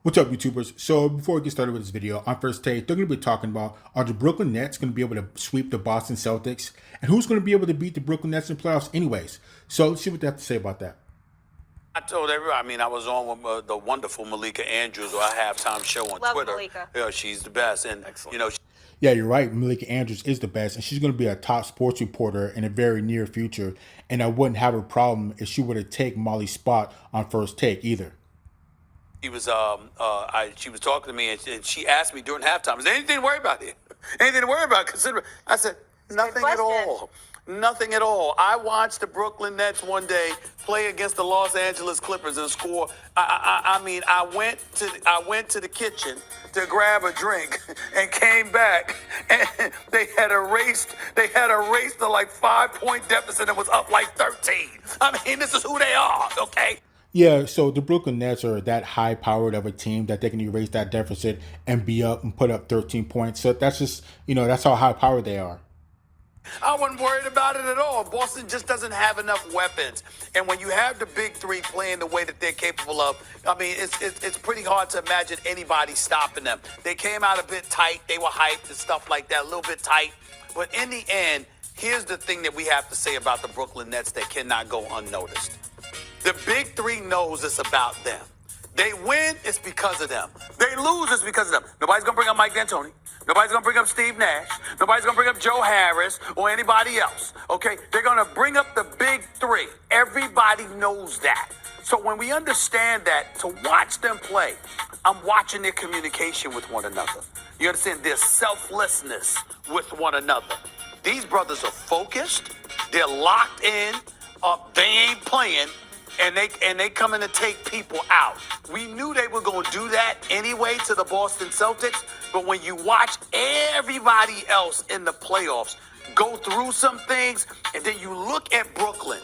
What's up, YouTubers? So before we get started with this video, on First Take, they're going to be talking about, are the Brooklyn Nets going to be able to sweep the Boston Celtics? And who's going to be able to beat the Brooklyn Nets in playoffs anyways? So let's see what they have to say about that. I told everybody, I was on with the wonderful Malika Andrews on our halftime show on Twitter. Malika. Yeah, she's the best. And, Excellent. Yeah, you're right. Malika Andrews is the best, and she's going to be a top sports reporter in the very near future. And I wouldn't have a problem if she were to take Molly's spot on First Take either. she was talking to me, and she asked me during halftime, is there anything to worry about here? Anything to worry about? Consider. I said, nothing at all. Nothing at all. I watched the Brooklyn Nets one day play against the Los Angeles Clippers and score. I went to the kitchen to grab a drink and came back, and they had erased the like 5-point deficit and was up like 13. This is who they are, okay? Yeah, so the Brooklyn Nets are that high-powered of a team that they can erase that deficit and be up and put up 13 points. So that's just, that's how high-powered they are. I wasn't worried about it at all. Boston just doesn't have enough weapons. And when you have the big three playing the way that they're capable of, it's pretty hard to imagine anybody stopping them. They came out a bit tight. They were hyped and stuff like that, a little bit tight. But in the end, here's the thing that we have to say about the Brooklyn Nets that cannot go unnoticed. The big three knows it's about them. They win, it's because of them. They lose, it's because of them. Nobody's going to bring up Mike D'Antoni. Nobody's going to bring up Steve Nash. Nobody's going to bring up Joe Harris or anybody else, okay? They're going to bring up the big three. Everybody knows that. So when we understand that, to watch them play, I'm watching their communication with one another. You understand? Their selflessness with one another. These brothers are focused. They're locked in. They ain't playing. And they coming to take people out. We knew they were going to do that anyway to the Boston Celtics, but when you watch everybody else in the playoffs go through some things, and then you look at Brooklyn,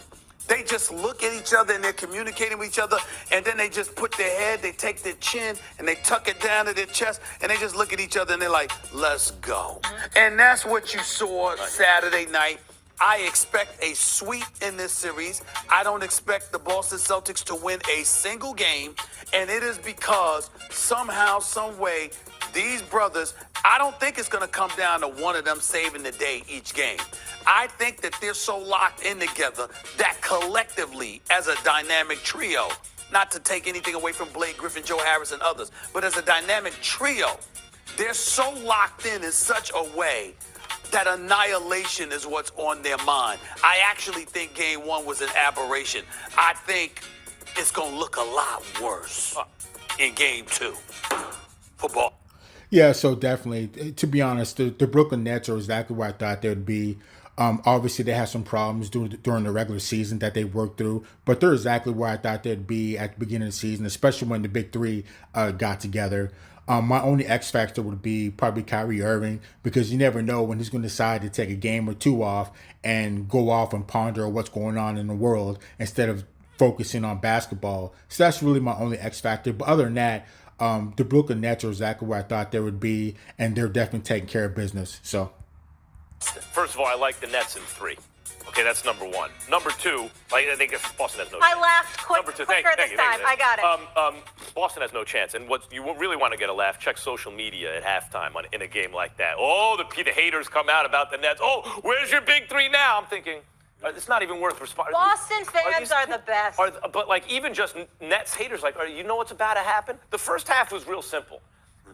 they just look at each other and they're communicating with each other, and then they just put their head, they take their chin, and they tuck it down to their chest, and they just look at each other and they're like, let's go. And that's what you saw Saturday night. I expect a sweep in this series. I don't expect the Boston Celtics to win a single game, and it is because somehow, some way, these brothers, I don't think it's going to come down to one of them saving the day each game. I think that they're so locked in together that collectively, as a dynamic trio, not to take anything away from Blake Griffin, Joe Harris, and others, but as a dynamic trio, they're so locked in such a way that annihilation is what's on their mind. I actually think game one was an aberration. I think it's going to look a lot worse in game two for ball. Yeah, so definitely, to be honest, the Brooklyn Nets are exactly where I thought they would be. Obviously, they had some problems during the regular season that they worked through, but they're exactly where I thought they'd be at the beginning of the season, especially when the big three got together. My only X factor would be probably Kyrie Irving, because you never know when he's going to decide to take a game or two off and go off and ponder what's going on in the world instead of focusing on basketball. So that's really my only X factor. But other than that, the Brooklyn Nets are exactly where I thought they would be, and they're definitely taking care of business. So, first of all, I like the Nets in 3. Okay, that's number one. Number two, I think if Boston has no chance. I laughed quicker this time. I got it. Boston has no chance. And what you really want to get a laugh, check social media at halftime in a game like that. Oh, the haters come out about the Nets. Oh, where's your big three now? I'm thinking, it's not even worth responding. Boston fans are the best. But even just Nets haters, you know what's about to happen? The first half was real simple.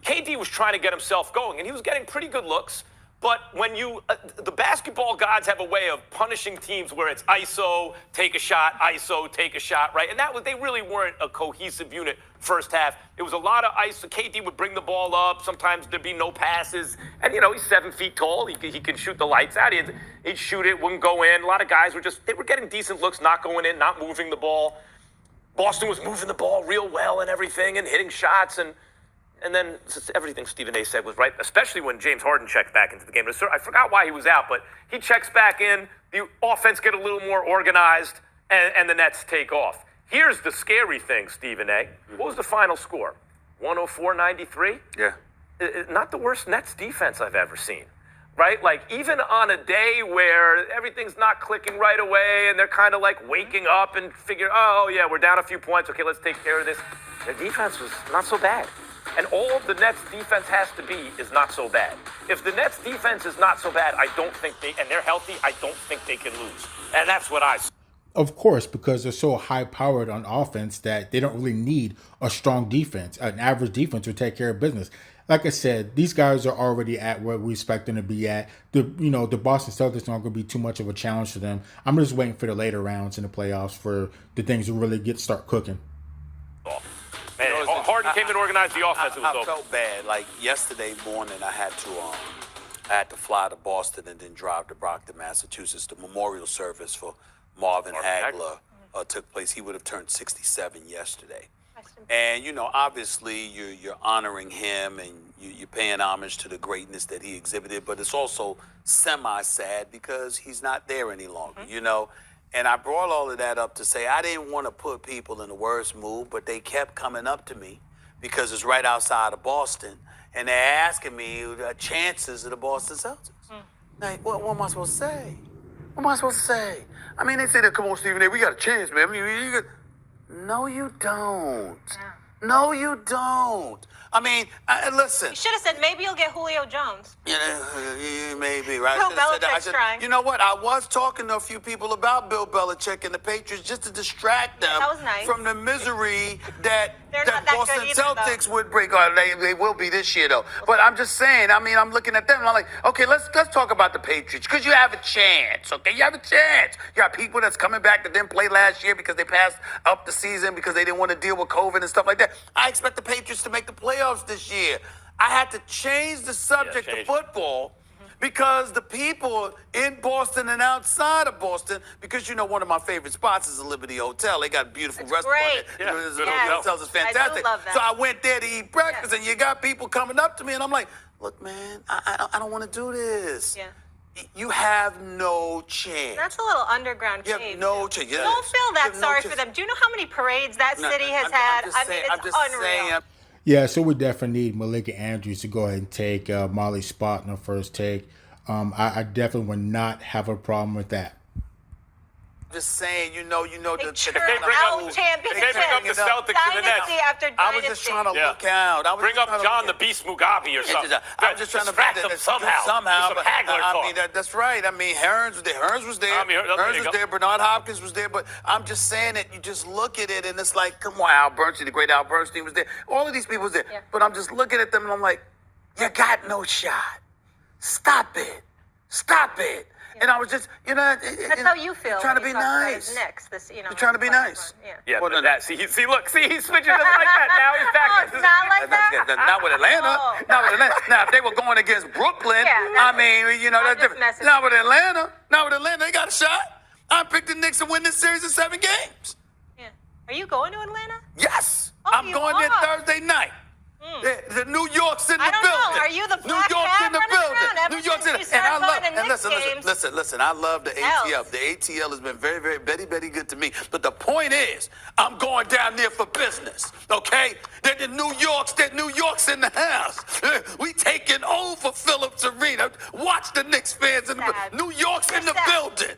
KD was trying to get himself going, and he was getting pretty good looks. But when the basketball gods have a way of punishing teams where it's ISO, take a shot, right? And they really weren't a cohesive unit first half. It was a lot of ISO. KD would bring the ball up. Sometimes there'd be no passes. And, he's 7 feet tall. He can shoot the lights out. He'd shoot it, wouldn't go in. A lot of guys they were getting decent looks, not going in, not moving the ball. Boston was moving the ball real well and everything and hitting shots. And then everything Stephen A. said was right, especially when James Harden checked back into the game. I forgot why he was out, but he checks back in, the offense get a little more organized, and the Nets take off. Here's the scary thing, Stephen A. What was the final score? 104-93? Yeah. Not the worst Nets defense I've ever seen. right? Like, even on a day where everything's not clicking right away and they're kind of like waking up and figure, oh, yeah, we're down a few points. Okay, let's take care of this. Their defense was not so bad. And all the Nets defense has to be is not so bad. If the Nets defense is not so bad, I don't think and they're healthy, I don't think they can lose. And that's what I see. Of course, because they're so high-powered on offense that they don't really need a strong defense. An average defense will take care of business. Like I said, these guys are already at where we expect them to be at. The Boston Celtics aren't going to be too much of a challenge to them. I'm just waiting for the later rounds in the playoffs for the things to really start cooking. Man, Harden came and organized the offense. I felt bad. Like yesterday morning, I had to fly to Boston and then drive to Brockton, Massachusetts. The memorial service for Marvin Hagler took place. He would have turned 67 yesterday. And, obviously you're honoring him and you're paying homage to the greatness that he exhibited, but it's also semi-sad because he's not there any longer, And I brought all of that up to say I didn't want to put people in the worst mood, but they kept coming up to me because it's right outside of Boston, and they're asking me the chances of the Boston Celtics. Like, what am I supposed to say? What am I supposed to say? I mean, they say that, come on, Stephen A., we got a chance, man. I mean, no, you don't. No, you don't. I mean, listen. You should have said maybe you'll get Julio Jones. Maybe, right? Bill Belichick's trying. You know what? I was talking to a few people about Bill Belichick and the Patriots just to distract them that was nice. from the misery that that Boston good either, Celtics though. would bring. They will be this year, though. But I'm just saying, I mean, I'm looking at them and I'm like, okay, let's talk about the Patriots because you have a chance, okay? You have a chance. You got people that's coming back that didn't play last year because they passed up the season because they didn't want to deal with COVID and stuff like that. I expect the Patriots to make the playoffs this year. I had to change the subject to football because the people in Boston and outside of Boston, because one of my favorite spots is the Liberty Hotel. They got a beautiful restaurant great. there. Yeah, The hotels is fantastic. I do love that. So I went there to eat breakfast, and you got people coming up to me, and I'm like, look, man, I don't want to do this. Yeah. You have no chance. That's a little underground You cave. have no chance. Don't feel that sorry for them. Do you know how many parades that city has had? I'm just unreal. saying. Yeah, so we definitely need Malika Andrews to go ahead and take Molly's spot in the first take. I definitely would not have a problem with that. Just saying, They the churn bring out up- championship. if they bring up the Celtics in the Nets, Dynasty after dynasty. I was just trying to look out. Bring up John the Beast Mugabe or something. I'm just trying to distract them somehow. Somehow, Some but Hagler I talk. mean, that's right. I mean, Hearns was there. Hearns was there. Hearns was there. Bernard Hopkins was there. But I'm just saying that you just look at it and it's like, come on, Al Bernstein, the great Al Bernstein was there. All of these people was there. Yeah. But I'm just looking at them and I'm like, you got no shot. Stop it. Stop it. And I was just, That's how you feel. Trying to when be you talk about nice. his Knicks, You're trying to be nice. Yeah. Yeah, Well, but no, see, look, he switches it like that. Now he's back. Oh, it's not like that? Not with Atlanta. Oh. Not with Atlanta. Now, if they were going against Brooklyn, Yeah, I mean, that's just different. messing Not with Atlanta. Not with Atlanta. They got a shot. I picked the Knicks to win this series in 7 games. Yeah. Are you going to Atlanta? Yes. Oh, I'm you going there are. Thursday night. The New York's in the I don't building. know. Are you the New black York's cat in the running building. around ever New York's in since the you and I started love going to and Knicks listen. I love the ATL. Else. The ATL has been very, very, very good to me. But the point is, I'm going down there for business. Okay? That New York's in the house. We taking over Phillips Arena. Watch the Knicks fans in the Sad. New York's in the Sad. building.